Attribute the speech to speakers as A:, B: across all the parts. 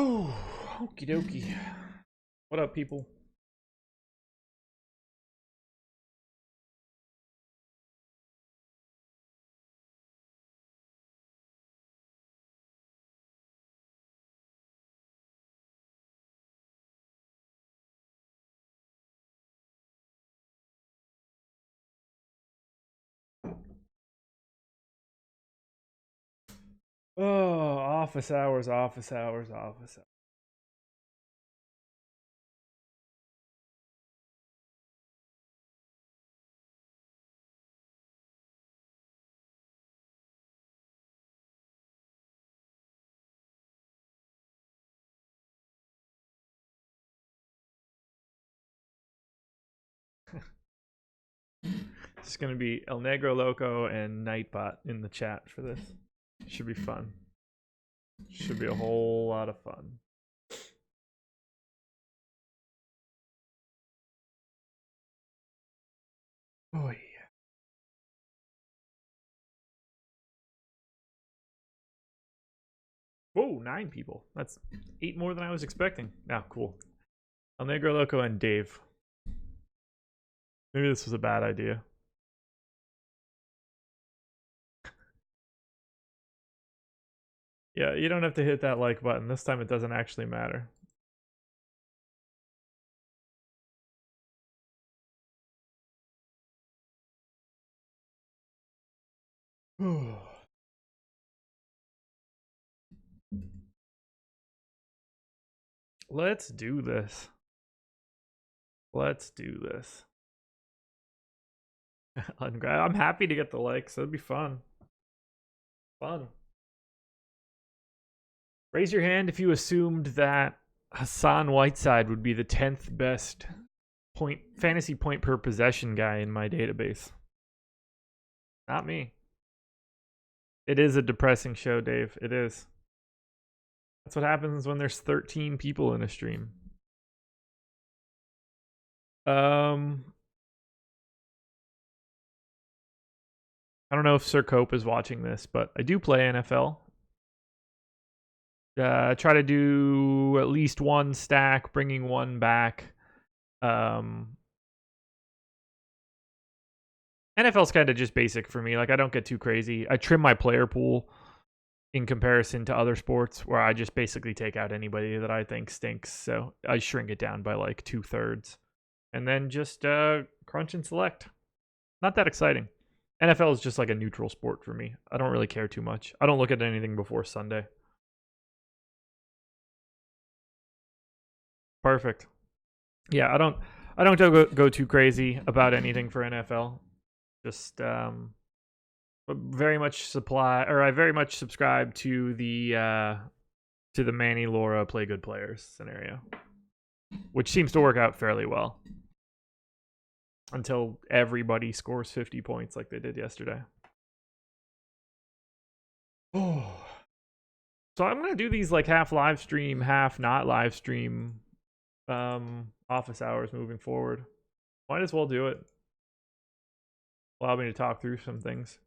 A: Oh, okie dokie. What up, people? Oh, office hours, office hours, office hours. It's gonna be El Negro Loco and Nightbot in the chat for this. Should be fun. Should be a whole lot of fun. Oh yeah. Whoa, 9 people. That's 8 more than I was expecting. Now, cool. El Negro Loco and Dave. Maybe this was a bad idea. Yeah, you don't have to hit that like button. This time it doesn't actually matter. Let's do this. Let's do this. I'm happy to get the likes. That'd be fun. Fun. Raise your hand if you assumed that Hassan Whiteside would be the 10th best fantasy point per possession guy in my database. Not me. It is a depressing show, Dave. It is. That's what happens when there's 13 people in a stream. I don't know if Sir Cope is watching this, but I do play NFL. Try to do at least one stack, bringing one back. NFL's kind of just basic for me. Like, I don't get too crazy. I trim my player pool in comparison to other sports where I just basically take out anybody that I think stinks. So I shrink it down by like 2/3 and then just crunch and select. Not that exciting. NFL is just like a neutral sport for me. I don't really care too much. I don't look at anything before Sunday. Perfect. Yeah, I don't go too crazy about anything for NFL. Just very much I very much subscribe to the Manny Laura play good players scenario, which seems to work out fairly well until everybody scores 50 points like they did yesterday. Oh. So I'm gonna do these like half live stream, half not live stream office hours moving forward. Might as well do it. Allow me to talk through some things.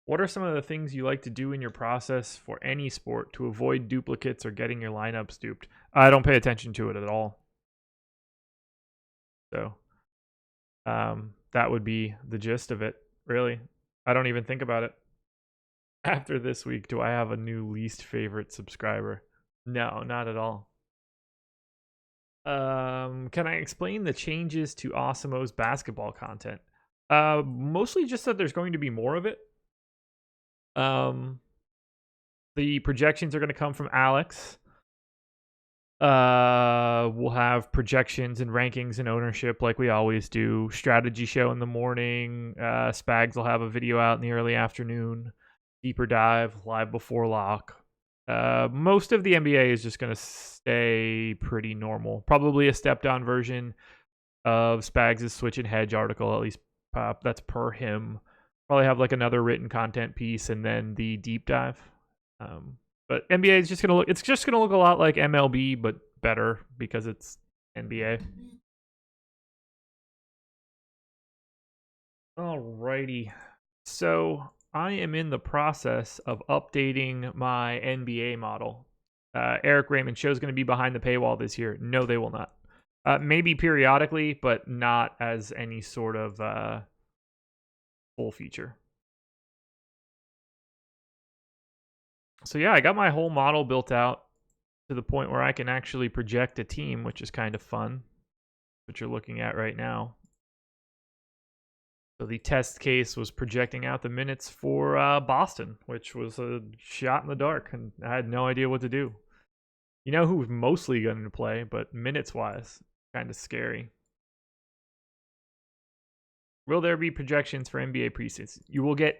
A: What are some of the things you like to do in your process for any sport to avoid duplicates or getting your lineups duped? I don't pay attention to it at all. So that would be the gist of it, really. I don't even think about it. After this week, do I have a new least favorite subscriber? No, not at all. Can I explain the changes to Awesemo's basketball content? Mostly just that there's going to be more of it. The projections are going to come from Alex. We'll have projections and rankings and ownership like we always do. Strategy show in the morning. Spags will have a video out in the early afternoon. Deeper dive live before lock. Most of the NBA is just going to stay pretty normal. Probably a stepped down version of Spags' Switch and Hedge article, at least that's per him. Probably have like another written content piece and then the deep dive. But NBA is just gonna look. It's just gonna look a lot like MLB, but better because it's NBA. Alrighty. So I am in the process of updating my NBA model. Eric Raymond show's going to be behind the paywall this year. No, they will not. Maybe periodically, but not as any sort of full feature. So yeah, I got my whole model built out to the point where I can actually project a team, which is kind of fun, what you're looking at right now. So the test case was projecting out the minutes for Boston, which was a shot in the dark, and I had no idea what to do. You know who's mostly going to play, but minutes-wise, kind of scary. Will there be projections for NBA preseason? You'll get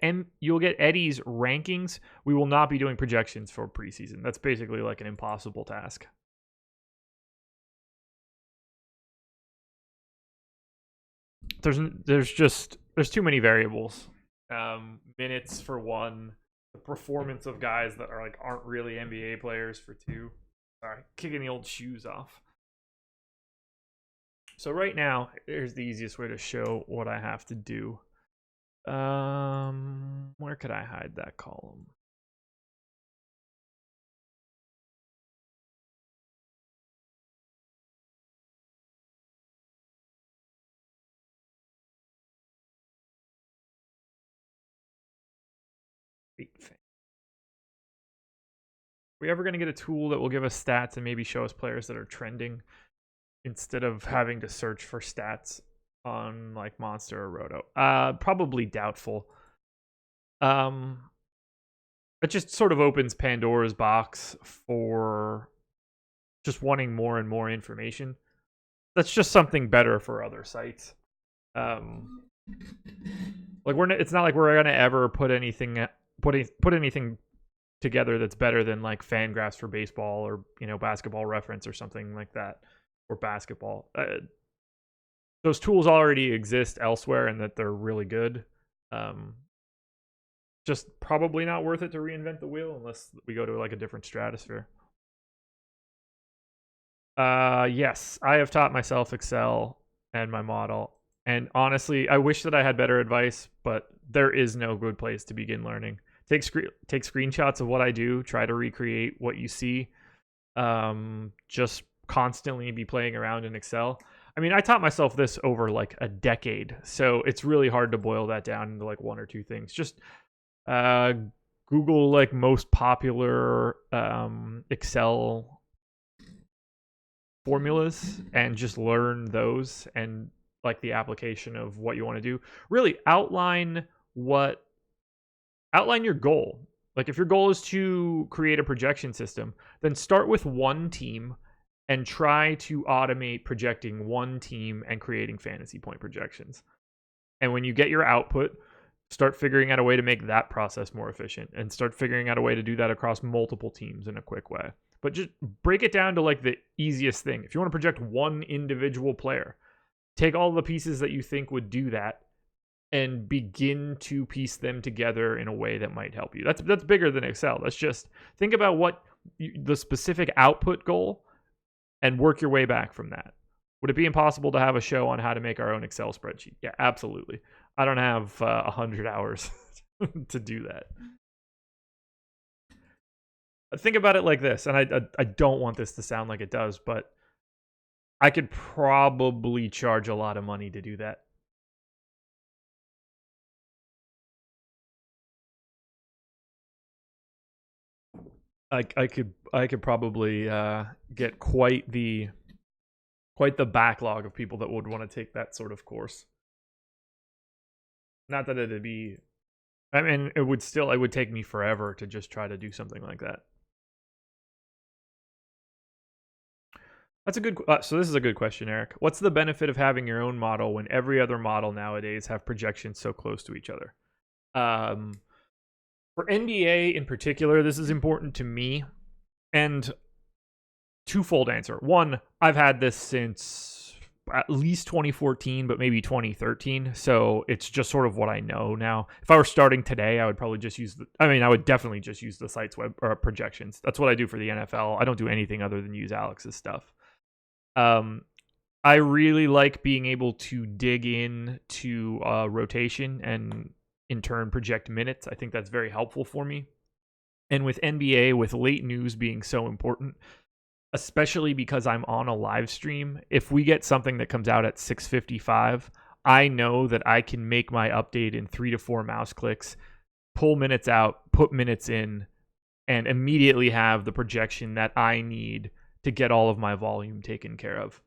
A: Eddie's rankings. We will not be doing projections for preseason. That's basically like an impossible task. There's too many variables. Minutes for one, the performance of guys that aren't really NBA players for two. Sorry, kicking the old shoes off. So right now, here's the easiest way to show what I have to do. Where could I hide that column? Are we ever going to get a tool that will give us stats and maybe show us players that are trending instead of having to search for stats on like Monster or Roto? Probably doubtful. It just sort of opens Pandora's box for just wanting more and more information. That's just something better for other sites. It's not like we're gonna ever put anything together that's better than like Fangraphs for baseball or Basketball Reference or something like that, or basketball. Those tools already exist elsewhere, and that they're really good. Just probably not worth it to reinvent the wheel unless we go to like a different stratosphere. Yes, I have taught myself Excel and my model. And honestly, I wish that I had better advice, but there is no good place to begin learning. Take screenshots of what I do, try to recreate what you see. Just constantly be playing around in Excel. I mean, I taught myself this over like a decade, so it's really hard to boil that down into like one or two things. Just Google like most popular Excel formulas and just learn those, and like the application of what you want to do. Really outline your goal. Like if your goal is to create a projection system, then start with one team and try to automate projecting one team and creating fantasy point projections. And when you get your output, start figuring out a way to make that process more efficient, and start figuring out a way to do that across multiple teams in a quick way. But just break it down to like the easiest thing. If you want to project one individual player, take all the pieces that you think would do that and begin to piece them together in a way that might help you. That's bigger than Excel. That's just think about what the specific output goal and work your way back from that. Would it be impossible to have a show on how to make our own Excel spreadsheet? Yeah, absolutely. I don't have 100 hours to do that. Think about it like this, and I don't want this to sound like it does, but I could probably charge a lot of money to do that. I could probably get quite the backlog of people that would want to take that sort of course. Not that it'd be, I mean, it would take me forever to just try to do something like that. That's a good. So this is a good question, Eric. What's the benefit of having your own model when every other model nowadays have projections so close to each other? For NBA in particular, this is important to me, and twofold answer. One, I've had this since at least 2014, but maybe 2013. So it's just sort of what I know now. If I were starting today, I would probably just use I would definitely just use the site's web or projections. That's what I do for the NFL. I don't do anything other than use Alex's stuff. I really like being able to dig in to rotation and in turn project minutes. I think that's very helpful for me. And with NBA, with late news being so important, especially because I'm on a live stream, if we get something that comes out at 6:55, I know that I can make my update in 3 to 4 mouse clicks, pull minutes out, put minutes in, and immediately have the projection that I need to get all of my volume taken care of.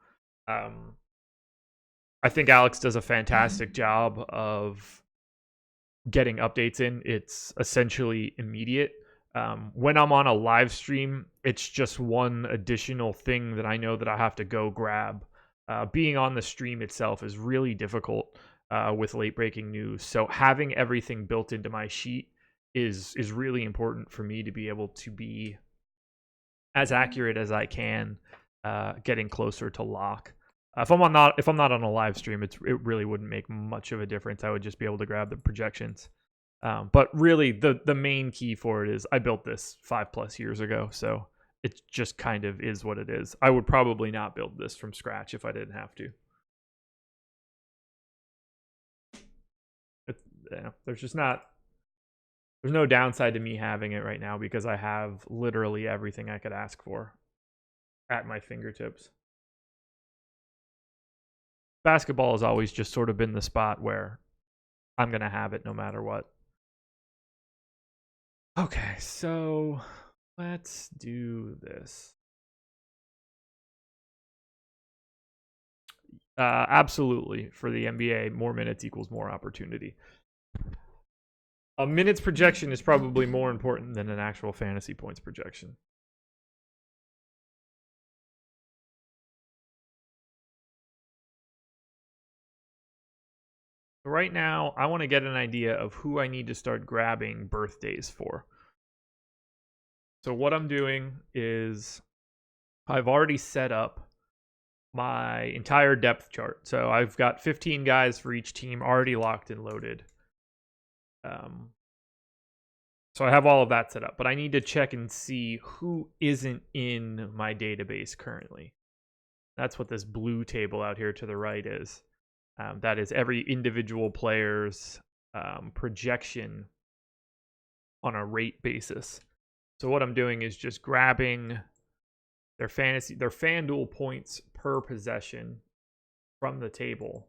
A: I think Alex does a fantastic job of getting updates in. It's essentially immediate. When I'm on a live stream, it's just one additional thing that I know that I have to go grab. Being on the stream itself is really difficult with late breaking news. So having everything built into my sheet is really important for me to be able to be as accurate as I can, getting closer to lock. If I'm not on a live stream, it really wouldn't make much of a difference. I would just be able to grab the projections. But really, the main key for it is I built this 5+ years ago, so it just kind of is what it is. I would probably not build this from scratch if I didn't have to. There's no downside to me having it right now because I have literally everything I could ask for at my fingertips. Basketball has always just sort of been the spot where I'm going to have it no matter what. Okay, so let's do this. Absolutely, for the NBA, more minutes equals more opportunity. A minutes projection is probably more important than an actual fantasy points projection. Right now, I want to get an idea of who I need to start grabbing birthdays for. So what I'm doing is I've already set up my entire depth chart. So I've got 15 guys for each team already locked and loaded. So I have all of that set up, but I need to check and see who isn't in my database currently. That's what this blue table out here to the right is. That is every individual player's projection on a rate basis. So what I'm doing is just grabbing their FanDuel points per possession from the table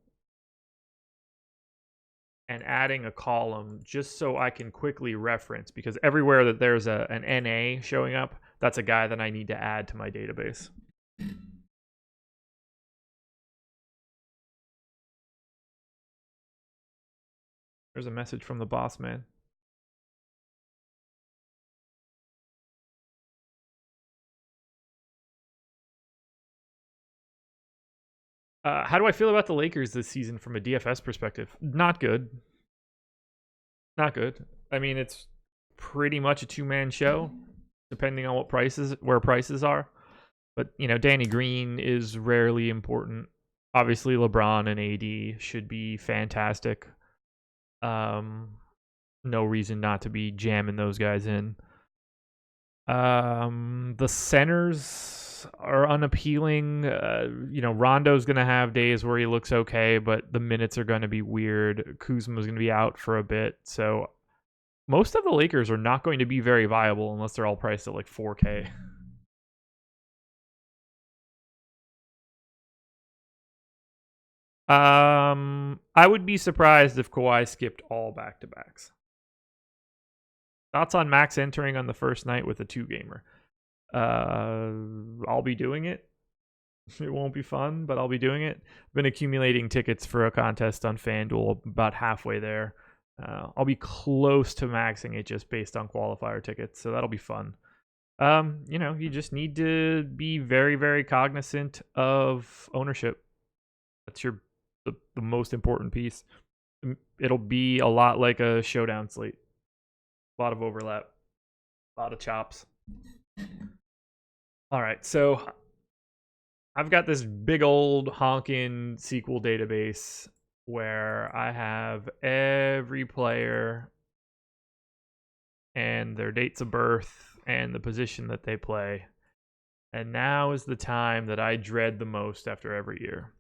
A: and adding a column just so I can quickly reference, because everywhere that there's an NA showing up, that's a guy that I need to add to my database. There's a message from the boss man. How do I feel about the Lakers this season from a DFS perspective? Not good. Not good. I mean, it's pretty much a two-man show, depending on where prices are. But Danny Green is rarely important. Obviously, LeBron and AD should be fantastic. No reason not to be jamming those guys in. The centers are unappealing. Rondo's going to have days where he looks okay, but the minutes are going to be weird. Kuzma's going to be out for a bit. So most of the Lakers are not going to be very viable unless they're all priced at like 4K. I would be surprised if Kawhi skipped all back-to-backs. Thoughts on Max entering on the first night with a 2-gamer? I'll be doing it. It won't be fun, but I'll be doing it. Been accumulating tickets for a contest on FanDuel, about halfway there. I'll be close to maxing it just based on qualifier tickets, so that'll be fun. You just need to be very, very cognizant of ownership. That's the most important piece. It'll be a lot like a showdown slate. A lot of overlap, a lot of chops. All right, so I've got this big old honkin' SQL database where I have every player and their dates of birth and the position that they play. And now is the time that I dread the most after every year.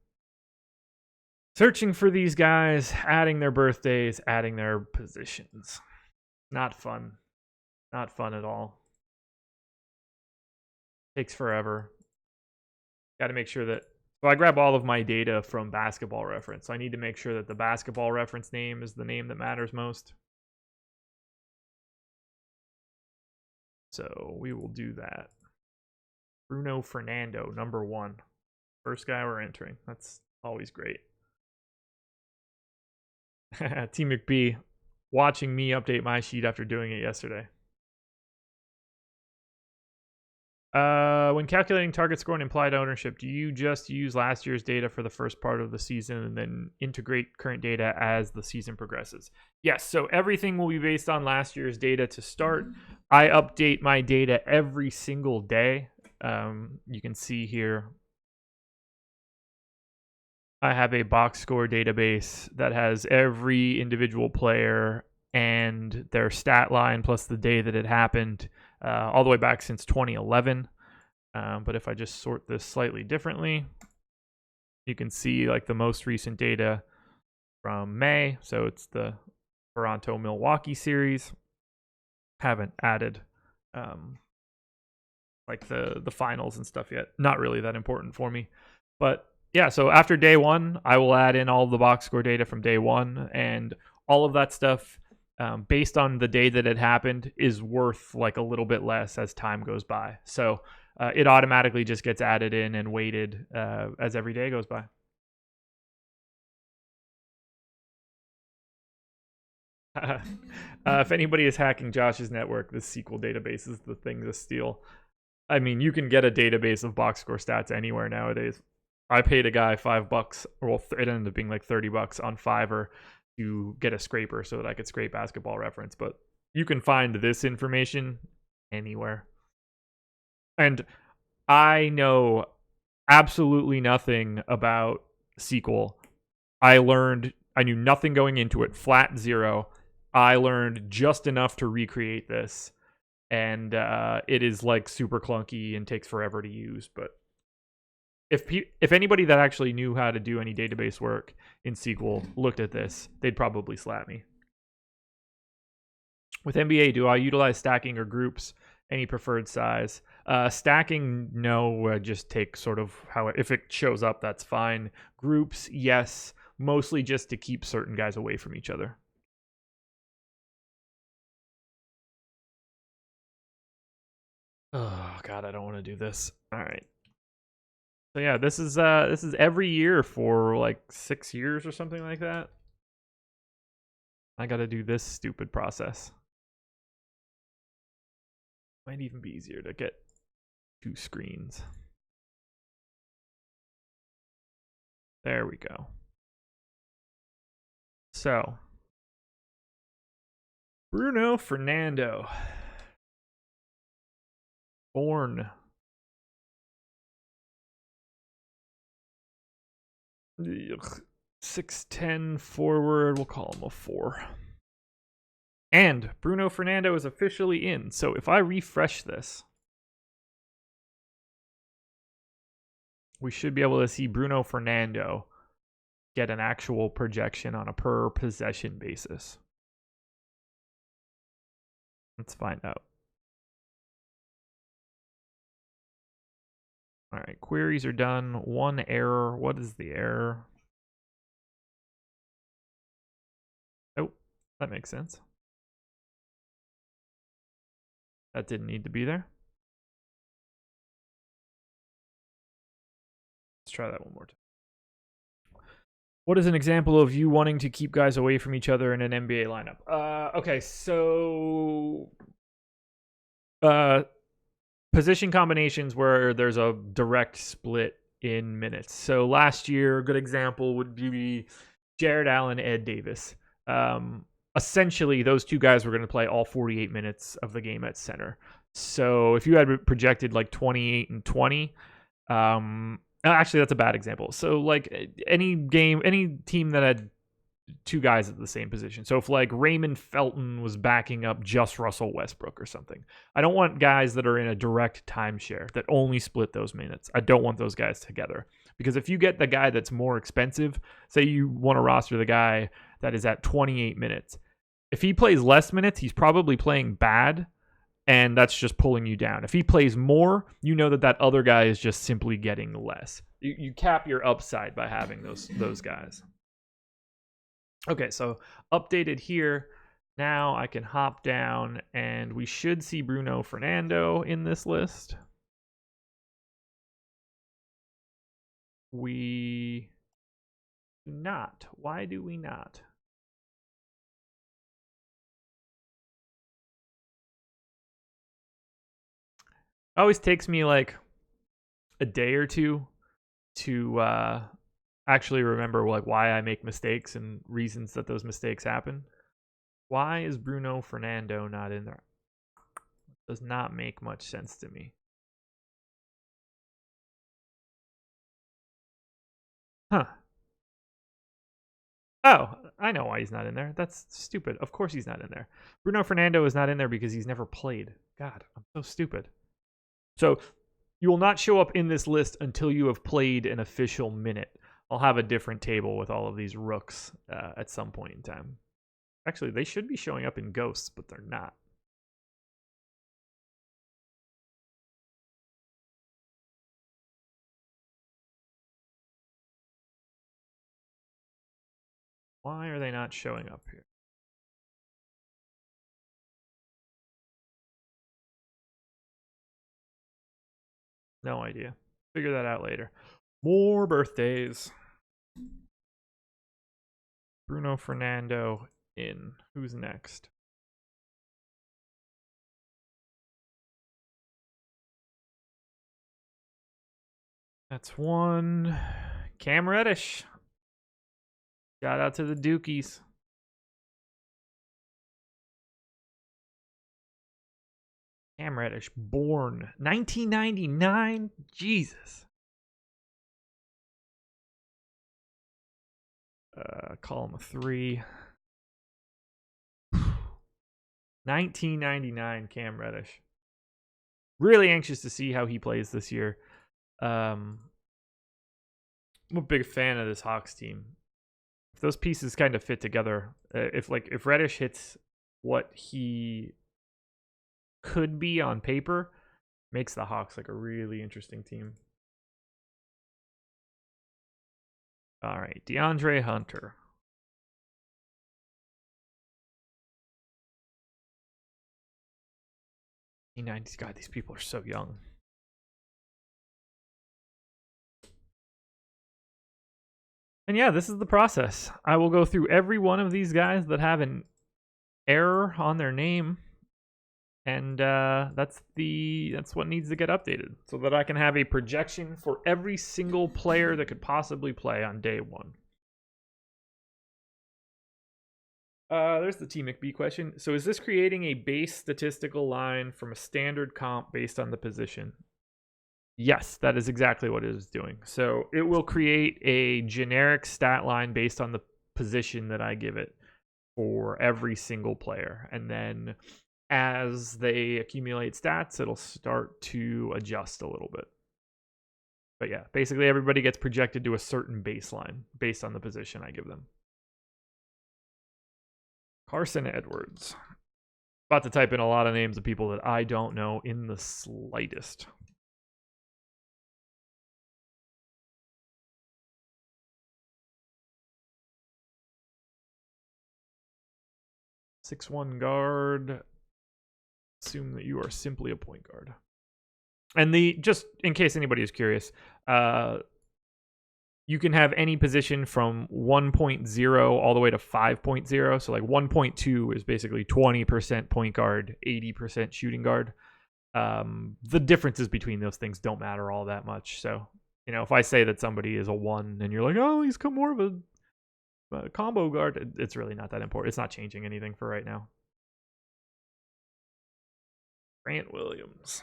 A: Searching for these guys, adding their birthdays, adding their positions. Not fun. Not fun at all. Takes forever. Got to make sure that. So I grab all of my data from Basketball Reference. So I need to make sure that the Basketball Reference name is the name that matters most. So we will do that. Bruno Fernando, number 1. First guy we're entering. That's always great. T McB watching me update my sheet after doing it yesterday. When calculating target score and implied ownership, do you just use last year's data for the first part of the season and then integrate current data as the season progresses? Yes, so everything will be based on last year's data to start. I update my data every single day. You can see here, I have a box score database that has every individual player and their stat line plus the day that it happened, all the way back since 2011. But if I just sort this slightly differently, you can see like the most recent data from May. So it's the Toronto-Milwaukee series. Haven't added like the finals and stuff yet. Not really that important for me. But yeah, so after day 1, I will add in all the box score data from day 1, and all of that stuff based on the day that it happened is worth like a little bit less as time goes by. So it automatically just gets added in and weighted as every day goes by. If anybody is hacking Josh's network, this SQL database is the thing to steal. I mean, you can get a database of box score stats anywhere nowadays. I paid a guy $5, or it ended up being like $30 on Fiverr to get a scraper so that I could scrape Basketball Reference. But you can find this information anywhere. And I know absolutely nothing about SQL. I knew nothing going into it, flat zero. I learned just enough to recreate this. And it is like super clunky and takes forever to use, but if anybody that actually knew how to do any database work in SQL looked at this, they'd probably slap me. With NBA, do I utilize stacking or groups? Any preferred size? Stacking, no. Just take sort of how if it shows up, that's fine. Groups, yes. Mostly just to keep certain guys away from each other. Oh God, I don't want to do this. All right. So yeah, this is every year for like 6 years or something like that. I got to do this stupid process. Might even be easier to get 2 screens. There we go. So, Bruno Fernando. Born 6'10" forward, we'll call him a 4. And Bruno Fernando is officially in. So if I refresh this, we should be able to see Bruno Fernando get an actual projection on a per possession basis. Let's find out. All right, queries are done. 1 error. What is the error? Oh, that makes sense. That didn't need to be there. Let's try that one more time. What is an example of you wanting to keep guys away from each other in an NBA lineup? Okay, so position combinations where there's a direct split in minutes. So last year, a good example would be Jared Allen, Ed Davis. Essentially, those 2 guys were going to play all 48 minutes of the game at center. So if you had projected like 28 and 20, actually, that's a bad example. So like any team that had 2 guys at the same position. So if like Raymond Felton was backing up just Russell Westbrook or something, I don't want guys that are in a direct timeshare that only split those minutes. I don't want those guys together, because if you get the guy that's more expensive, say you want to roster the guy that is at 28 minutes, if he plays less minutes, he's probably playing bad, and that's just pulling you down. If he plays more, you know that other guy is just simply getting less. You cap your upside by having those guys. Okay, so updated here. Now I can hop down, and we should see Bruno Fernando in this list. We do not. Why do we not? It always takes me like a day or two to actually remember like why I make mistakes and reasons that those mistakes happen. Why is Bruno Fernando not in there? Does not make much sense to me. Huh. Oh, I know why he's not in there. That's stupid. Of course he's not in there. Bruno Fernando is not in there because he's never played. God, I'm so stupid. So you will not show up in this list until you have played an official minute. I'll have a different table with all of these rooks at some point in time. Actually, they should be showing up in Ghosts, but they're not. Why are they not showing up here? No idea. Figure that out later. More birthdays. Bruno Fernando in. Who's next? That's one. Cam Reddish. Shout out to the Dukies. Cam Reddish, born 1999. Jesus. Call him a 3. 1999 Cam Reddish. Really anxious to see how he plays this year. I'm a big fan of this Hawks team. If those pieces kind of fit together, if Reddish hits what he could be on paper, makes the Hawks like a really interesting team. All right, DeAndre Hunter. God, these people are so young. And yeah, this is the process. I will go through every one of these guys that have an error on their name, and that's what needs to get updated so that I can have a projection for every single player that could possibly play on day one. There's the T McB question. So is this creating a base statistical line from a standard comp based on the position? Yes, that is exactly what it is doing. So it will create a generic stat line based on the position that I give it for every single player. And then as they accumulate stats, it'll start to adjust a little bit. But yeah, basically everybody gets projected to a certain baseline based on the position I give them. Carson Edwards. About to type in a lot of names of people that I don't know in the slightest. Six-one guard. Assume that you are simply a point guard. And just in case anybody is curious, you can have any position from 1.0 all the way to 5.0. So like 1.2 is basically 20% point guard, 80% shooting guard. The differences between those things don't matter all that much. So, if I say that somebody is a 1 and you're like, oh, he's more of a combo guard, it's really not that important. It's not changing anything for right now. Grant Williams.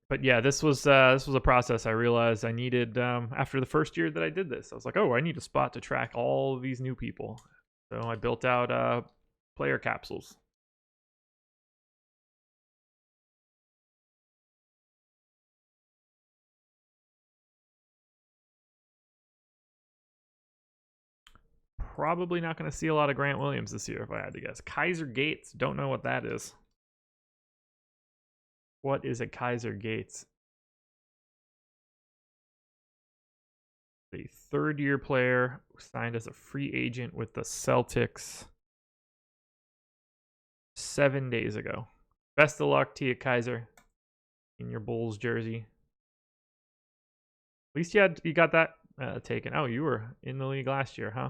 A: But yeah, this was a process I realized I needed after the first year that I did this. I was like, oh, I need a spot to track all of these new people. So I built out player capsules. probably not going to see a lot of Grant Williams this year if I had to guess. Kaiser Gates. Don't know what that is. What is a Kaiser Gates? A third-year player signed as a free agent with the Celtics 7 days ago. Best of luck to you, Kaiser, in your Bulls jersey. At least you got that taken. Oh, you were in the league last year, huh?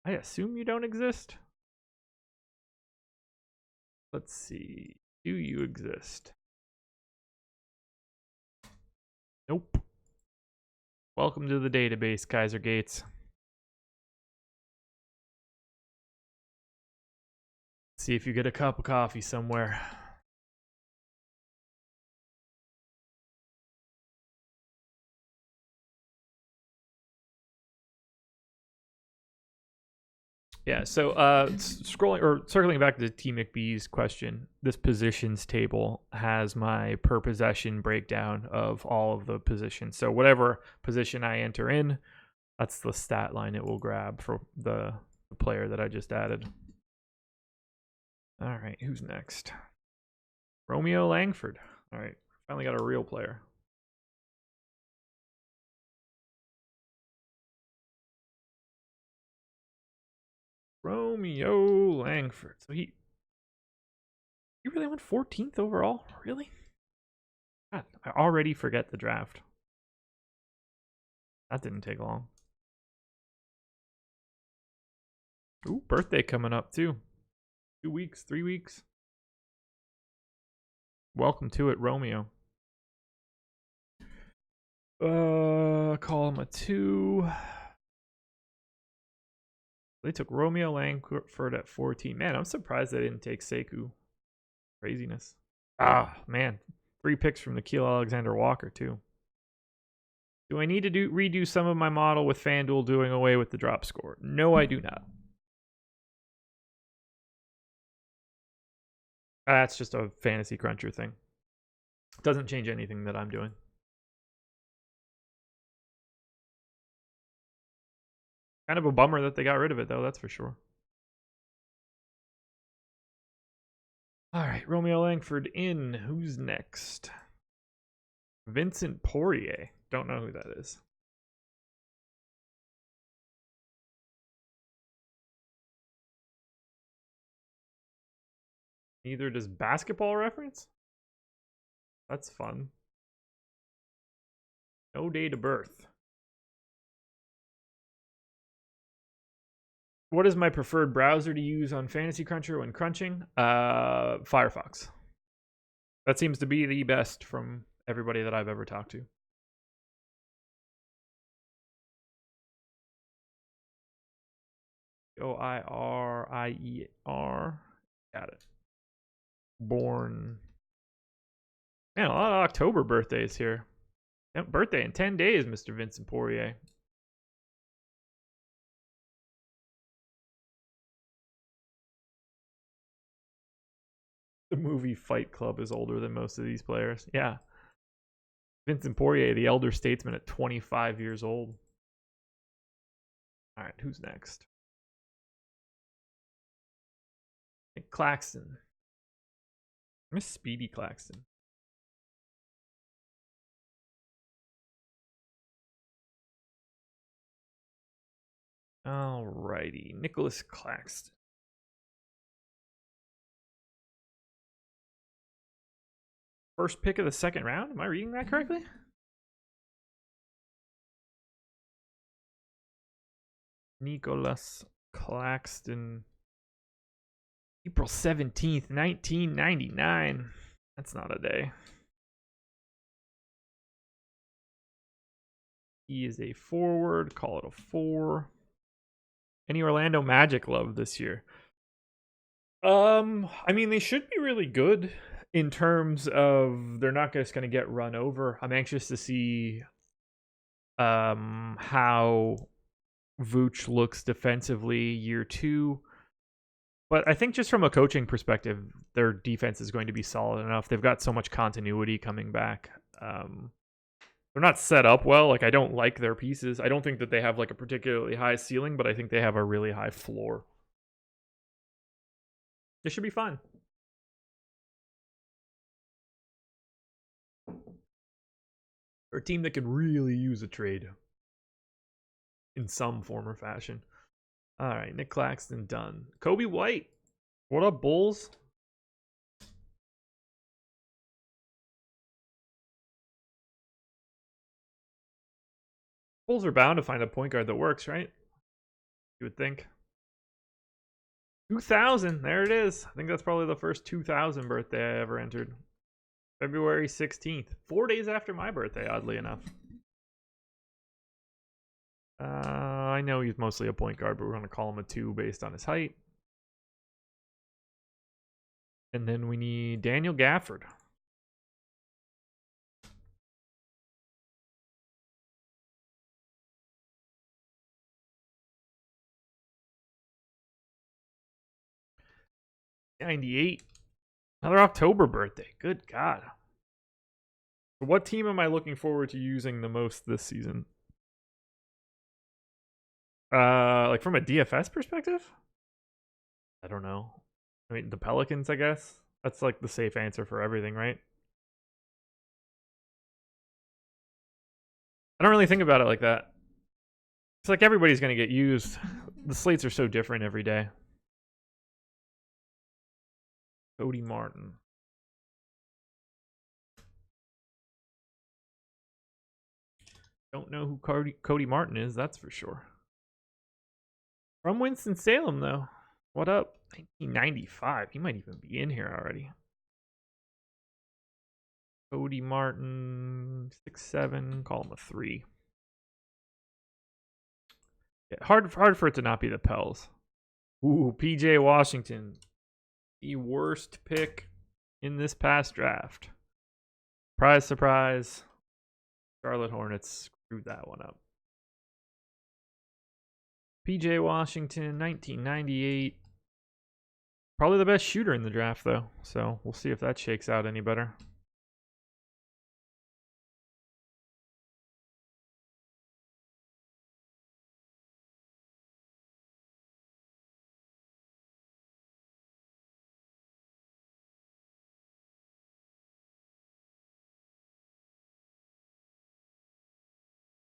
A: I assume you don't exist. Let's see. Do you exist? Nope. Welcome to the database, Kaiser Gates. See if you get a cup of coffee somewhere. Yeah, so scrolling or circling back to T McBee's question, this positions table has my per possession breakdown of all of the positions. So whatever position I enter in, that's the stat line it will grab for the player that I just added. All right, who's next? Romeo Langford. All right, finally got a real player. Romeo Langford. So he really went 14th overall? Really? God, I already forget the draft. That didn't take long. Ooh, birthday coming up too. 2 weeks, 3 weeks. Welcome to it, Romeo. Call him a 2. They took Romeo Langford at 14. Man, I'm surprised they didn't take Sekou. Craziness. Ah, man. 3 picks from Nickeil Alexander-Walker, too. Do I need to redo some of my model with FanDuel doing away with the drop score? No, I do not. That's just a fantasy cruncher thing. Doesn't change anything that I'm doing. Kind of a bummer that they got rid of it, though, that's for sure. All right, Romeo Langford in. Who's next? Vincent Poirier. Don't know who that is. Neither does Basketball Reference? That's fun. No date of birth. What is my preferred browser to use on Fantasy Cruncher when crunching? Firefox. That seems to be the best from everybody that I've ever talked to. Oirier. Got it. Born. Man, a lot of October birthdays here. Birthday in 10 days, Mr. Vincent Poirier. The movie Fight Club is older than most of these players. Yeah. Vincent Poirier, the elder statesman at 25 years old. All right, who's next? Claxton. Miss Speedy Claxton. Alrighty, Nicholas Claxton. First pick of the second round? Am I reading that correctly? Nicholas Claxton. April 17th, 1999. That's not a day. He is a forward. Call it a 4. Any Orlando Magic love this year? I mean, they should be really good in terms of they're not just going to get run over. I'm anxious to see how Vooch looks defensively year 2. But I think just from a coaching perspective, their defense is going to be solid enough. They've got so much continuity coming back. They're not set up well. Like, I don't like their pieces. I don't think that they have like a particularly high ceiling, but I think they have a really high floor. It should be fun. They're a team that could really use a trade in some form or fashion. All right, Nick Claxton done. Kobe White. What up, Bulls? Bulls are bound to find a point guard that works, right? You would think. 2000, there it is. I think that's probably the first 2000 birthday I ever entered. February 16th, 4 days after my birthday, oddly enough. I know he's mostly a point guard, but we're going to call him a 2 based on his height. And then we need Daniel Gafford. '98. Another October birthday. Good God. What team am I looking forward to using the most this season? Like from a DFS perspective? I don't know. I mean, the Pelicans, I guess. That's like the safe answer for everything, right? I don't really think about it like that. It's like everybody's going to get used. The slates are so different every day. Cody Martin. Don't know who Cody Martin is, that's for sure. From Winston-Salem, though. What up? 1995. He might even be in here already. Cody Martin, 6'7", call him a 3. Yeah, hard for it to not be the Pels. Ooh, PJ Washington. The worst pick in this past draft. Surprise, surprise. Charlotte Hornets screwed that one up. PJ Washington, 1998. Probably the best shooter in the draft, though. So we'll see if that shakes out any better.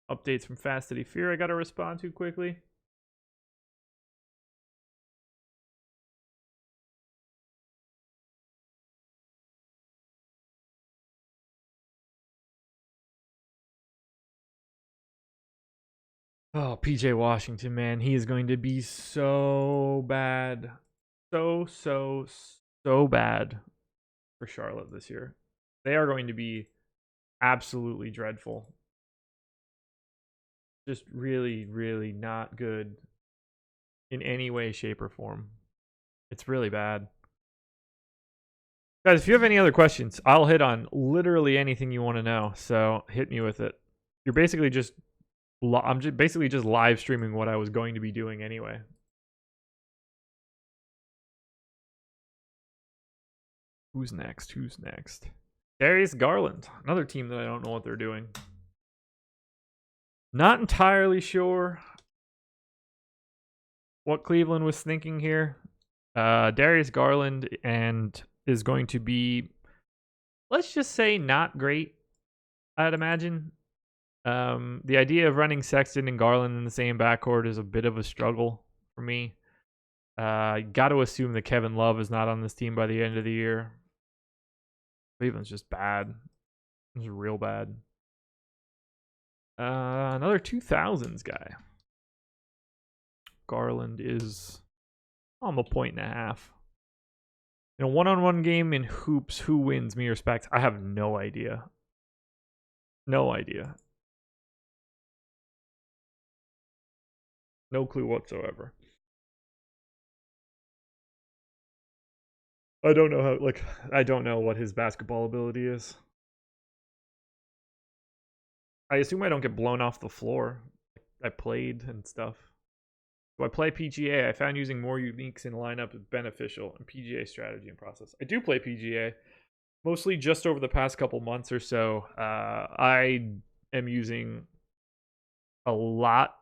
A: Updates from Fast City Fear I got to respond to quickly. Oh, PJ Washington, man. He is going to be so bad. So bad for Charlotte this year. They are going to be absolutely dreadful. Just really, really not good in any way, shape, or form. It's really bad. Guys, if you have any other questions, I'll hit on literally anything you want to know. So hit me with it. You're basically just I'm just basically just live streaming what I was going to be doing anyway. Who's next? Who's next? Darius Garland, another team that I don't know what they're doing. Not entirely sure what Cleveland was thinking here. Darius Garland and is going to be, let's just say, not great, I'd imagine. The idea of running Sexton and Garland in the same backcourt is a bit of a struggle for me. Got to assume that Kevin Love is not on this team by the end of the year. Cleveland's just bad. It's real bad. Another 2000s guy. Garland is a 1.5. In a one-on-one game in hoops, who wins, me or Specs? I have no idea. No idea. No clue whatsoever. I don't know how, I don't know what his basketball ability is. I assume I don't get blown off the floor. I played and stuff. Do I play PGA? I found using more uniques in lineup is beneficial in PGA strategy and process. I do play PGA, mostly just over the past couple months or so. I am using a lot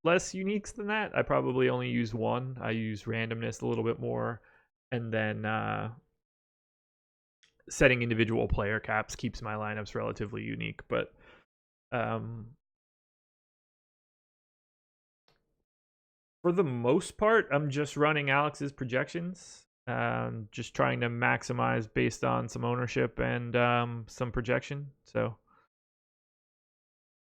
A: less uniques than that. I probably only use one. I use randomness a little bit more, and then setting individual player caps keeps my lineups relatively unique. But for the most part, I'm just running Alex's projections. Just trying to maximize based on some ownership and some projection. So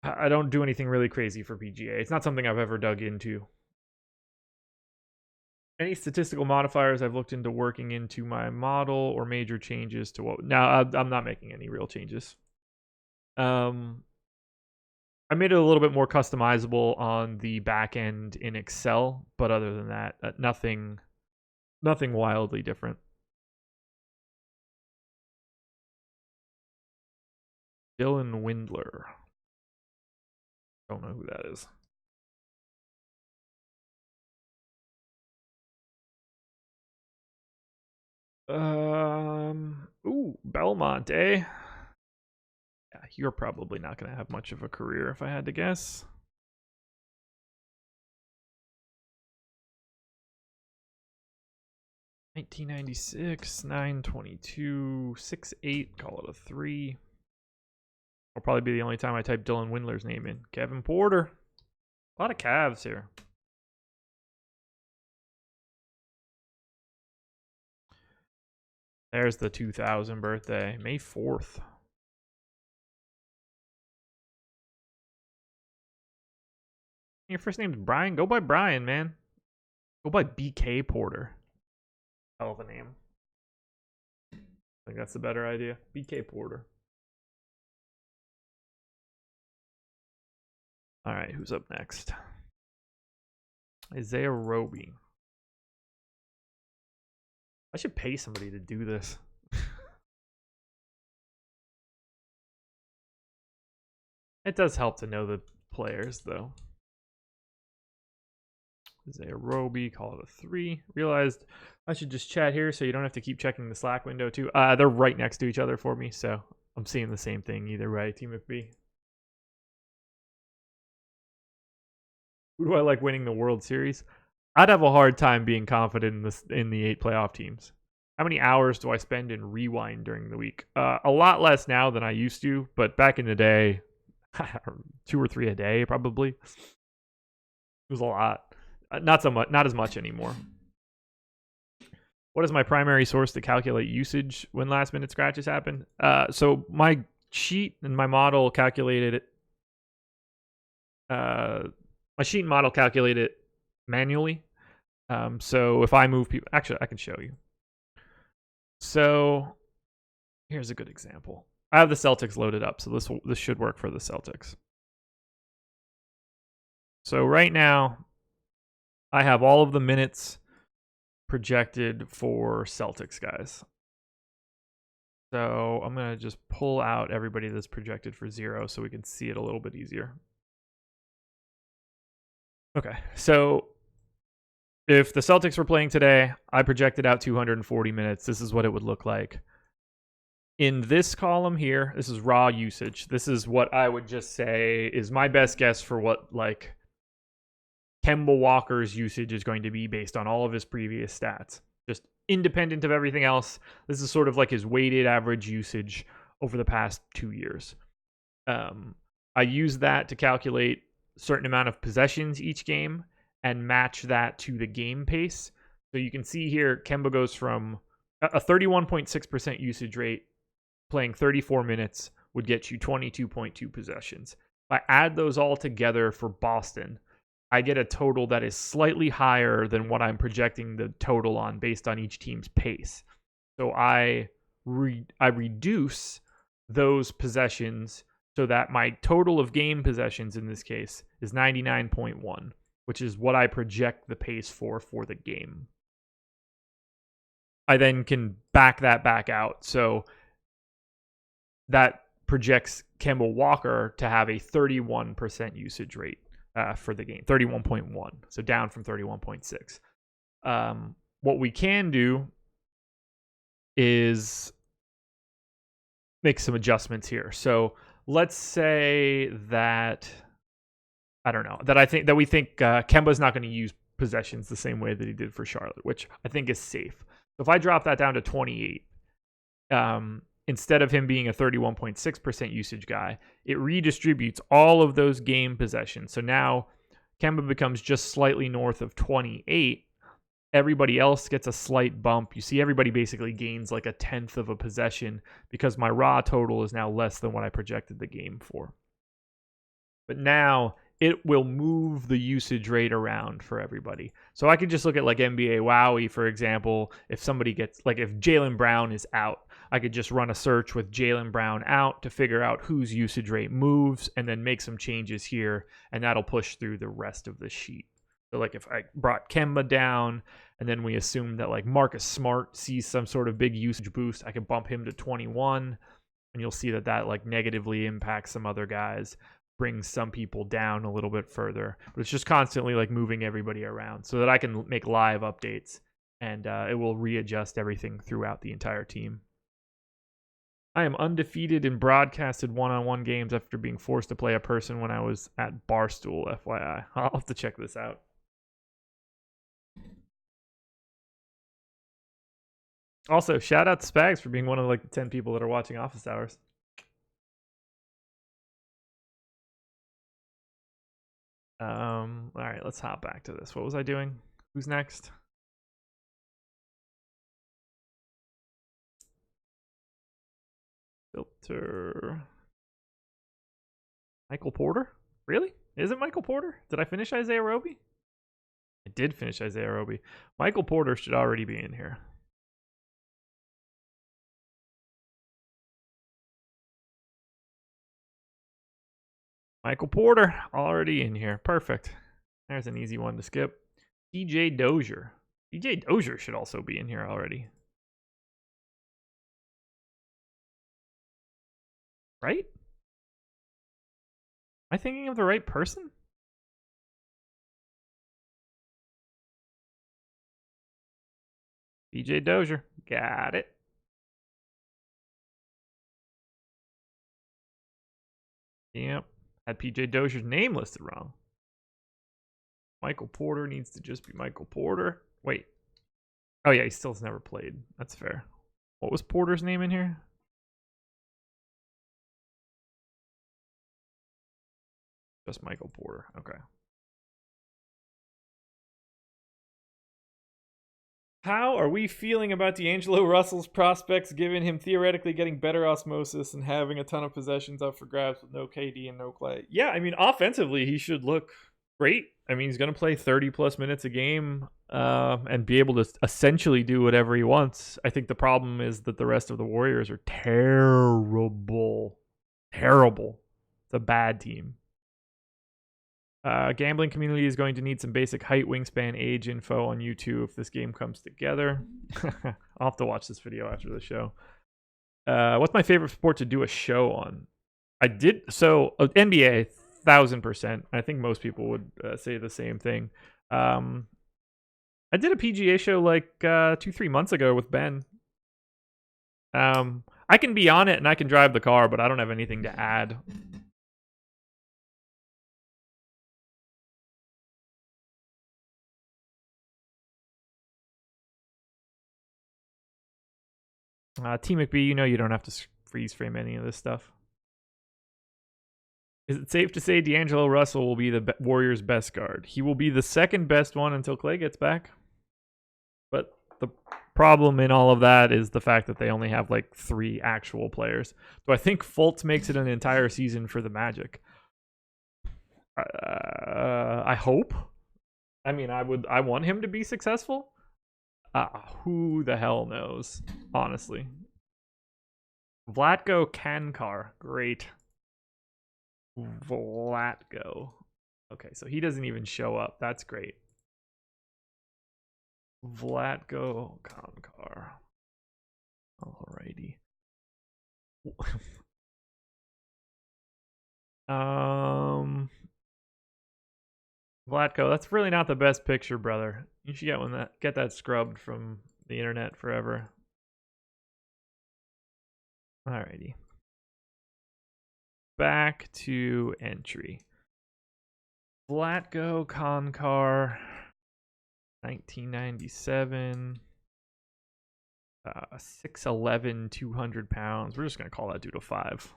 A: I don't do anything really crazy for PGA. It's not something I've ever dug into. Any statistical modifiers I've looked into working into my model or major changes to what? Now I'm not making any real changes. I made it a little bit more customizable on the back end in Excel, but other than that, nothing wildly different. Dylan Windler. Don't know who that is. Ooh, Belmont, eh? Yeah, you're probably not going to have much of a career if I had to guess. $1996, 922, 6'8", call it a 3. Will probably be the only time I type Dylan Windler's name in. Kevin Porter. A lot of Cavs here. There's the 2000 birthday, May 4th. Your first name's Brian? Go by Brian, man. Go by BK Porter. Hell of a name. I think that's the better idea. BK Porter. All right, who's up next? Isaiah Roby. I should pay somebody to do this. It does help to know the players, though. Isaiah Roby, call it a 3. Realized I should just chat here so you don't have to keep checking the Slack window, too. They're right next to each other for me, so I'm seeing the same thing either way. Team FB. Who do I like winning the World Series? I'd have a hard time being confident in the 8 playoff teams. How many hours do I spend in Rewind during the week? A lot less now than I used to, but back in the day, 2 or 3 a day probably. It was a lot. Not so much, not as much anymore. What is my primary source to calculate usage when last minute scratches happen? So my sheet and my model calculated it. My sheet and model calculate it manually. So if I move people, actually, I can show you. So here's a good example. I have the Celtics loaded up, so this should work for the Celtics. So right now, I have all of the minutes projected for Celtics guys. So I'm going to just pull out everybody that's projected for 0 so we can see it a little bit easier. Okay, so if the Celtics were playing today, I projected out 240 minutes. This is what it would look like. In this column here, this is raw usage. This is what I would just say is my best guess for what like Kemba Walker's usage is going to be based on all of his previous stats. Just independent of everything else. This is sort of like his weighted average usage over the past 2 years. I use that to calculate a certain amount of possessions each game and match that to the game pace. So you can see here, Kemba goes from a 31.6% usage rate, playing 34 minutes would get you 22.2 possessions. If I add those all together for Boston, I get a total that is slightly higher than what I'm projecting the total on based on each team's pace. So I reduce those possessions so that my total of game possessions in this case is 99.1, which is what I project the pace for the game. I then can back that back out. So that projects Kemba Walker to have a 31% usage rate for the game, 31.1. So down from 31.6. What we can do is make some adjustments here. So let's say that I don't know that we think Kemba's not going to use possessions the same way that he did for Charlotte, which I think is safe. So if I drop that down to 28, instead of him being a 31.6% usage guy, it redistributes all of those game possessions. So now Kemba becomes just slightly north of 28. Everybody else gets a slight bump. You see everybody basically gains like a tenth of a possession because my raw total is now less than what I projected the game for. But now it will move the usage rate around for everybody. So I could just look at like NBA Wowie, for example. If somebody gets, like if Jaylen Brown is out, I could just run a search with Jaylen Brown out to figure out whose usage rate moves and then make some changes here. And that'll push through the rest of the sheet. So like if I brought Kemba down and then we assume that like Marcus Smart sees some sort of big usage boost, I could bump him to 21. And you'll see that like negatively impacts some other guys, brings some people down a little bit further, but it's just constantly like moving everybody around so that I can make live updates and it will readjust everything throughout the entire team. I am undefeated in broadcasted one-on-one games after being forced to play a person when I was at Barstool, FYI. I'll have to check this out. Also, shout out to Spags for being one of like the 10 people that are watching Office Hours. All right, let's hop back to this. What was I doing? Who's next? Filter. Michael Porter? Really? Is it Michael Porter? Did I finish Isaiah Roby? I did finish Isaiah Roby. Michael Porter should already be in here. Michael Porter already in here. Perfect. There's an easy one to skip. DJ Dozier. DJ Dozier should also be in here already. Right? Am I thinking of the right person? DJ Dozier. Got it. Yep. Had PJ Dozier's name listed wrong. Michael Porter needs to just be Michael Porter. Wait. Oh, yeah, he still has never played. That's fair. What was Porter's name in here? Just Michael Porter. Okay. How are we feeling about D'Angelo Russell's prospects, given him theoretically getting better osmosis and having a ton of possessions up for grabs with no KD and no Clay? Yeah, I mean, offensively, he should look great. I mean, he's going to play 30-plus minutes a game and be able to essentially do whatever he wants. I think the problem is that the rest of the Warriors are terrible. Terrible. It's a bad team. Gambling community is going to need some basic height, wingspan, age info on YouTube if this game comes together. I'll have to watch this video after the show. What's my favorite sport to do a show on? I did so NBA 1000%. I think most people would say the same thing. I did a PGA show like 2-3 months ago with Ben. I can be on it and I can drive the car, but I don't have anything to add. T McBee, you know you don't have to freeze frame any of this stuff. Is it safe to say D'Angelo Russell will be the Warriors' best guard? He will be the second best one until Clay gets back. But the problem in all of that is the fact that they only have like 3 actual players. So I think Fultz makes it an entire season for the Magic. I hope. I mean, I want him to be successful. Who the hell knows, honestly. Vlatko Kankar. Great. Vlatko. Okay, so he doesn't even show up. That's great. Vlatko Kankar. Alrighty. Vlatko, that's really not the best picture, brother. You should get that scrubbed from the internet forever. Alrighty. back to entry. Flatgo Concar, 1997. 6'11", 200 pounds. We're just going to call that dude a 5.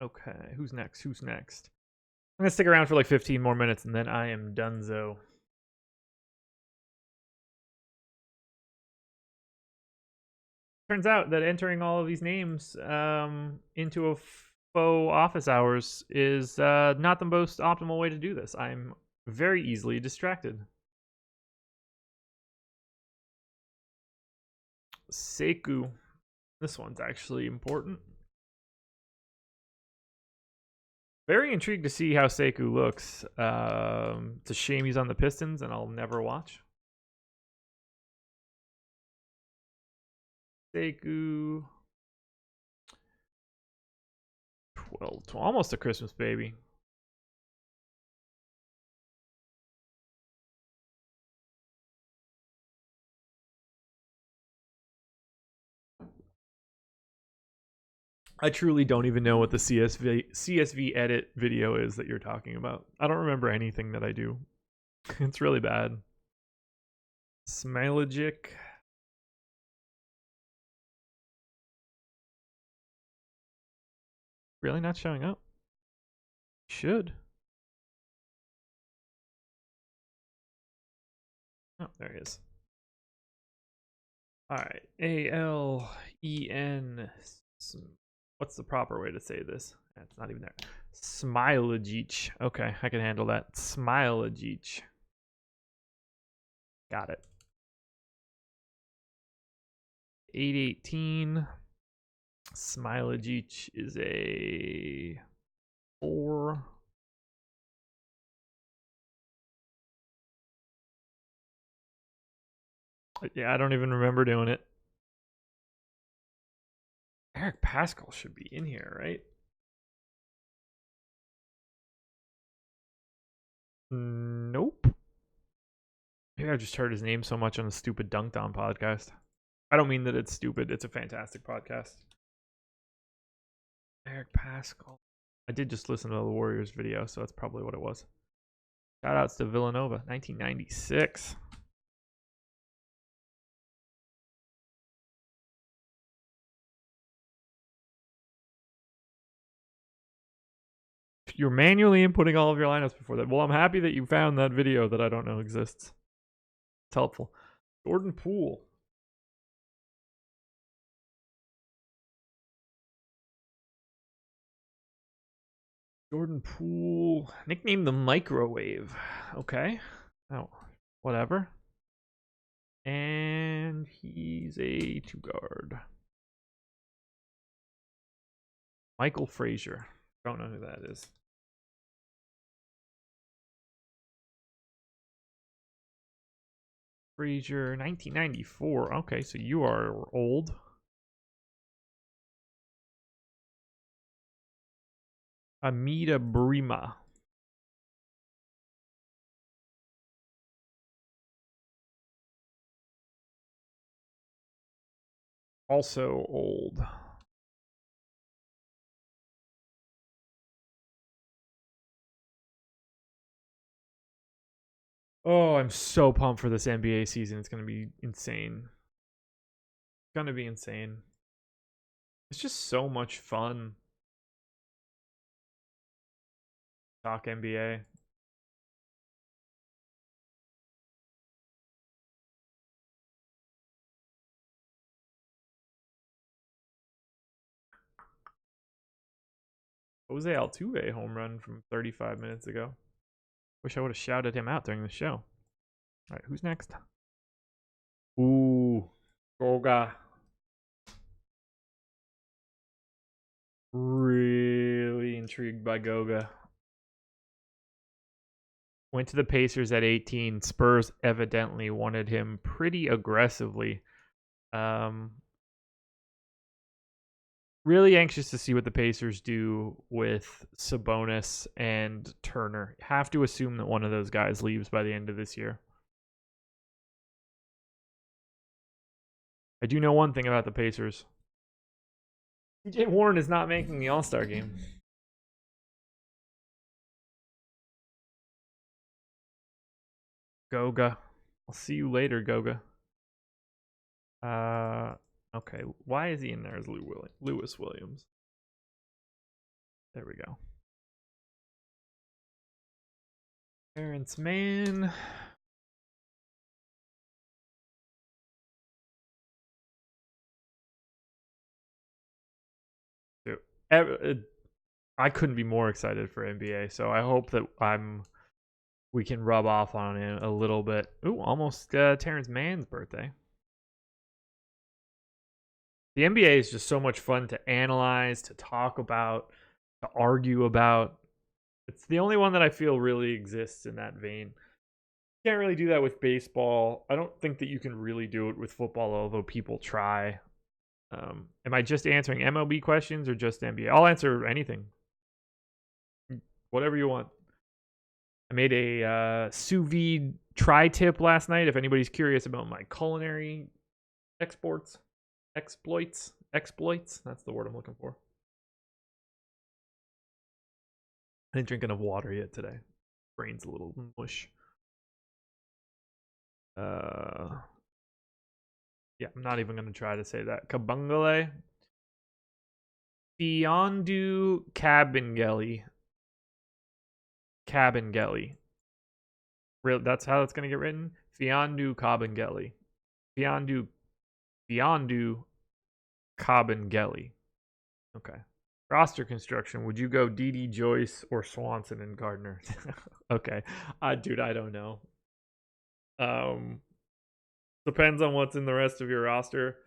A: Okay, who's next? I'm going to stick around for like 15 more minutes and then I am donezo. Turns out that entering all of these names into a faux office hours is not the most optimal way to do this. I'm very easily distracted. Sekou. This one's actually important. Very intrigued to see how Sekou looks. It's a shame he's on the Pistons and I'll never watch. Sekou. 12, almost a Christmas baby. I truly don't even know what the CSV edit video is that you're talking about. I don't remember anything that I do. It's really bad. Smilogic. Really not showing up? Should. Oh, there he is. Alright. ALEN. What's the proper way to say this? It's not even there. Smilogic. Okay, I can handle that. Smilogic. Got it. 818. Smilogic is a 4. Yeah, I don't even remember doing it. Eric Pascal should be in here, right? Nope. Maybe I just heard his name so much on the stupid Dunked On podcast. I don't mean that it's stupid. It's a fantastic podcast. Eric Pascal. I did just listen to the Warriors video, so that's probably what it was. Shout outs to Villanova, 1996. You're manually inputting all of your lineups before that. Well, I'm happy that you found that video that I don't know exists. It's helpful. Jordan Poole. Jordan Poole. Nicknamed the Microwave. Okay. Oh, whatever. And he's a 2-guard. Michael Frazier. Don't know who that is. Frazier, 1994. Okay, so you are old. Amida Brima. Also old. Oh, I'm so pumped for this NBA season. It's going to be insane. It's going to be insane. It's just so much fun. Talk NBA. Jose Altuve home run from 35 minutes ago. Wish I would have shouted him out during the show. All right, who's next? Ooh, Goga. Really intrigued by Goga. Went to the Pacers at 18. Spurs evidently wanted him pretty aggressively. Really Really anxious to see what the Pacers do with Sabonis and Turner. Have to assume that one of those guys leaves by the end of this year. I do know one thing about the Pacers. TJ Warren is not making the All-Star game. Goga. I'll see you later, Goga. Okay. Why is he in there as Lewis Williams? There we go. Terrence Mann. I couldn't be more excited for NBA, so I hope that we can rub off on it a little bit. Ooh, almost Terrence Mann's birthday. The NBA is just so much fun to analyze, to talk about, to argue about. It's the only one that I feel really exists in that vein. You can't really do that with baseball. I don't think that you can really do it with football, although people try. Am I just answering MLB questions or just NBA? I'll answer anything. Whatever you want. I made a sous vide tri-tip last night. If anybody's curious about my culinary exploits, that's the word I'm looking for. I didn't drink enough water yet today. Brain's a little mush. Yeah, I'm not even gonna try to say that. Kabungale. Fiondu Kabengele. Really, that's how it's gonna get written? Fiondu Kabengele. Fiondu Kabengele. Okay. Roster construction. Would you go D.D. Joyce or Swanson and Gardner? Okay. Dude, I don't know. Depends on what's in the rest of your roster.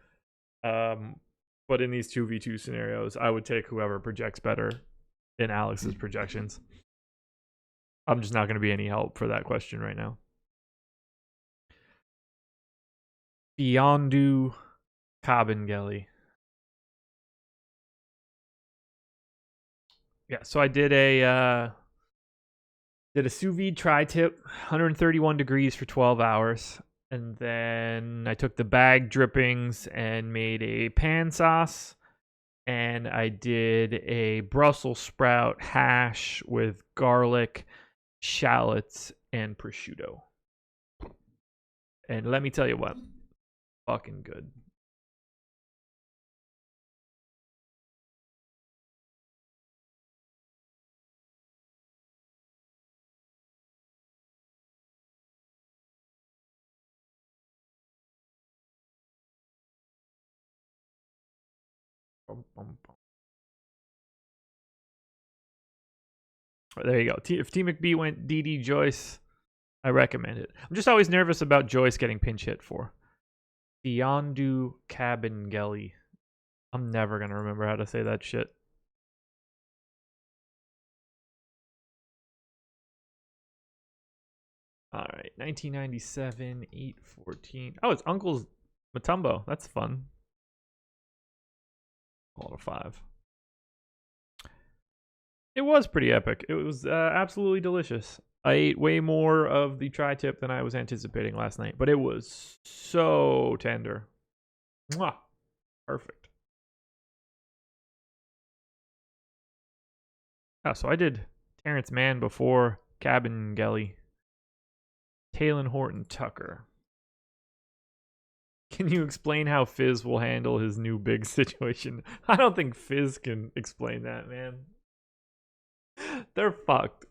A: But in these 2v2 scenarios, I would take whoever projects better in Alex's projections. I'm just not going to be any help for that question right now. Fiondu Kabengele. Yeah, so I did a sous vide tri-tip, 131 degrees for 12 hours. And then I took the bag drippings and made a pan sauce. And I did a Brussels sprout hash with garlic, shallots, and prosciutto. And let me tell you what, fucking good. There you go. If T McBee went D.D. Joyce, I recommend it. I'm just always nervous about Joyce getting pinch hit for. Fiondu Kabengele. I'm never going to remember how to say that shit. All right, 1997, 8/14. Oh, it's Uncle's Matumbo. That's fun. Call it a 5. It was pretty epic. It was absolutely delicious. I ate way more of the tri-tip than I was anticipating last night, but it was so tender. Mwah. Perfect. Oh, so I did Terrence Mann before Kabengele. Taylor Horton Tucker. Can you explain how Fizz will handle his new big situation? I don't think Fizz can explain that, man. They're fucked.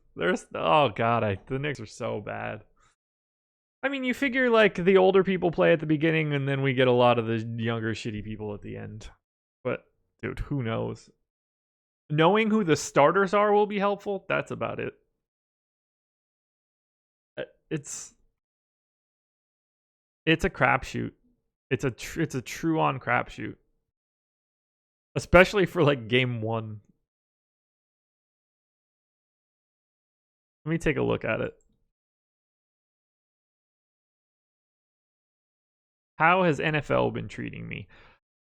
A: Oh god, the Knicks are so bad. I mean, you figure like the older people play at the beginning, and then we get a lot of the younger shitty people at the end. But dude, who knows? Knowing who the starters are will be helpful. That's about it. It's a crapshoot. It's a true on crapshoot, especially for like game 1. Let me take a look at it. How has NFL been treating me?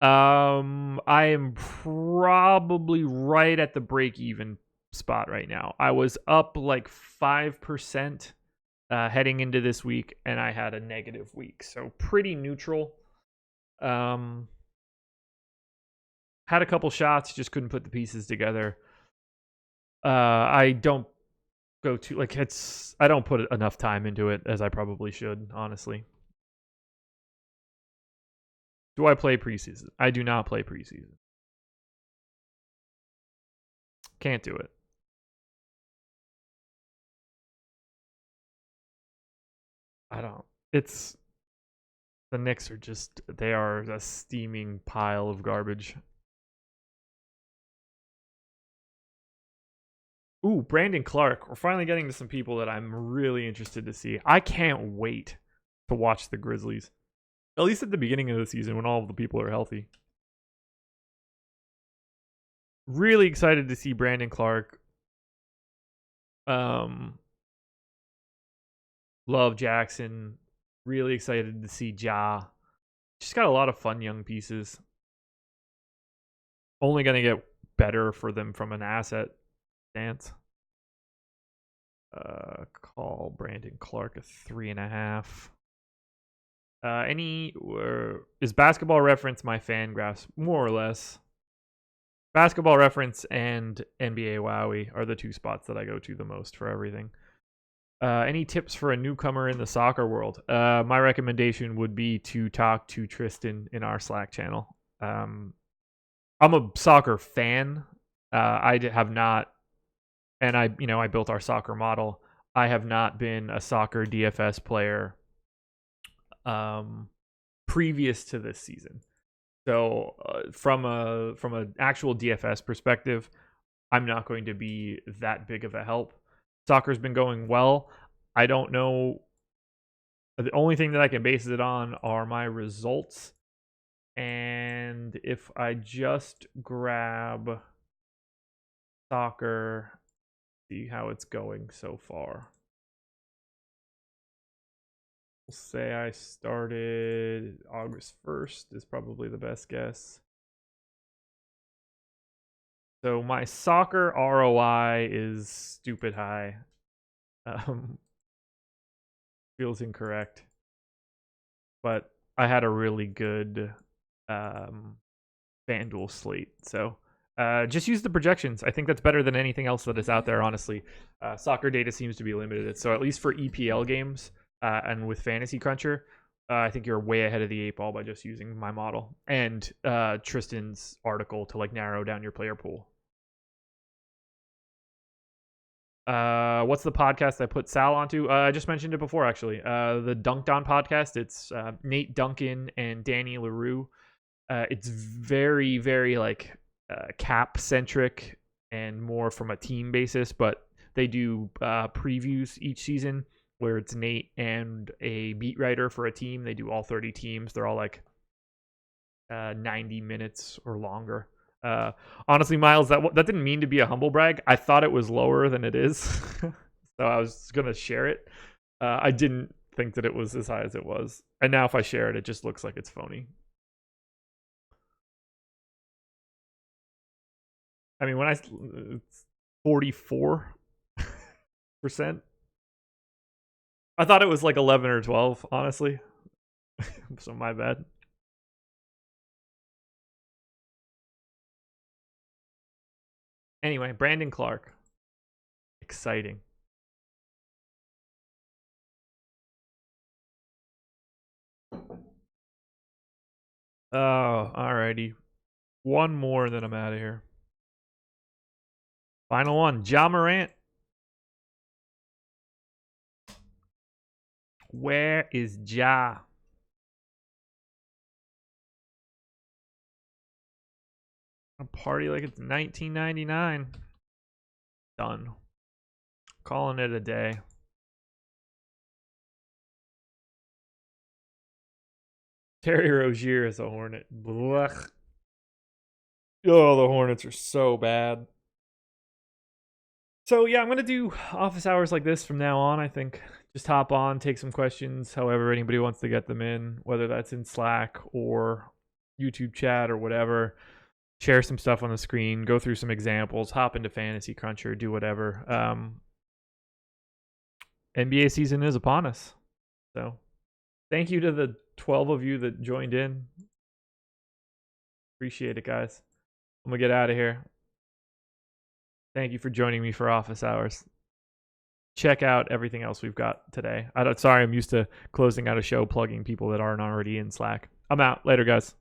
A: I am probably right at the break-even spot right now. I was up like 5% heading into this week, and I had a negative week, so pretty neutral. Had a couple shots, just couldn't put the pieces together. I don't go to like I don't put enough time into it as I probably should, honestly. Do I play preseason? I do not play preseason. Can't do it. I don't. It's the Knicks are just they are a steaming pile of garbage. Ooh, Brandon Clark. We're finally getting to some people that I'm really interested to see. I can't wait to watch the Grizzlies. At least at the beginning of the season when all of the people are healthy. Really excited to see Brandon Clark. Love Jackson. Really excited to see Ja. Just got a lot of fun young pieces. Only going to get better for them from an asset stance. Call Brandon Clark a 3.5. Is Basketball Reference my fan graphs? More or less. Basketball Reference and NBA Wowie are the two spots that I go to the most for everything. Any tips for a newcomer in the soccer world? My recommendation would be to talk to Tristan in our Slack channel. I'm a soccer fan. I have not, and I built our soccer model. I have not been a soccer DFS player previous to this season. So from an actual DFS perspective, I'm not going to be that big of a help. Soccer's been going well. I don't know. The only thing that I can base it on are my results. And if I just grab soccer, see how it's going so far. We'll say I started August 1st is probably the best guess. So my soccer ROI is stupid high. Feels incorrect. But I had a really good FanDuel slate. So just use the projections. I think that's better than anything else that is out there, honestly. Soccer data seems to be limited. So at least for EPL games and with Fantasy Cruncher, I think you're way ahead of the 8 ball by just using my model and Tristan's article to like narrow down your player pool. What's the podcast I put Sal onto? I just mentioned it before, actually. The Dunked On podcast. It's Nate Duncan and Danny LaRue. It's very, very like cap centric and more from a team basis, but they do previews each season where it's Nate and a beat writer for a team. They do all 30 teams. They're all like 90 minutes or longer. Honestly, Miles, that didn't mean to be a humble brag. I thought it was lower than it is, so I was gonna share it. I didn't think that it was as high as it was, and now if I share it, it just looks like it's phony. I mean, when it's 44%. I thought it was like 11 or 12, honestly. So my bad. Anyway, Brandon Clark. Exciting. Oh, alrighty. One more, then I'm out of here. Final one. Ja Morant. Where is Ja? A party like it's 1999. Done. Calling it a day. Terry Rozier is a Hornet. Blech. Oh, the Hornets are so bad. So yeah, I'm gonna do office hours like this from now on. I think just hop on, take some questions, however anybody wants to get them in, whether that's in Slack or YouTube chat or whatever. Share some stuff on the screen, go through some examples, hop into Fantasy Cruncher, do whatever. NBA season is upon us. So thank you to the 12 of you that joined in. Appreciate it, guys. I'm going to get out of here. Thank you for joining me for office hours. Check out everything else we've got today. Sorry, I'm used to closing out a show plugging people that aren't already in Slack. I'm out. Later, guys.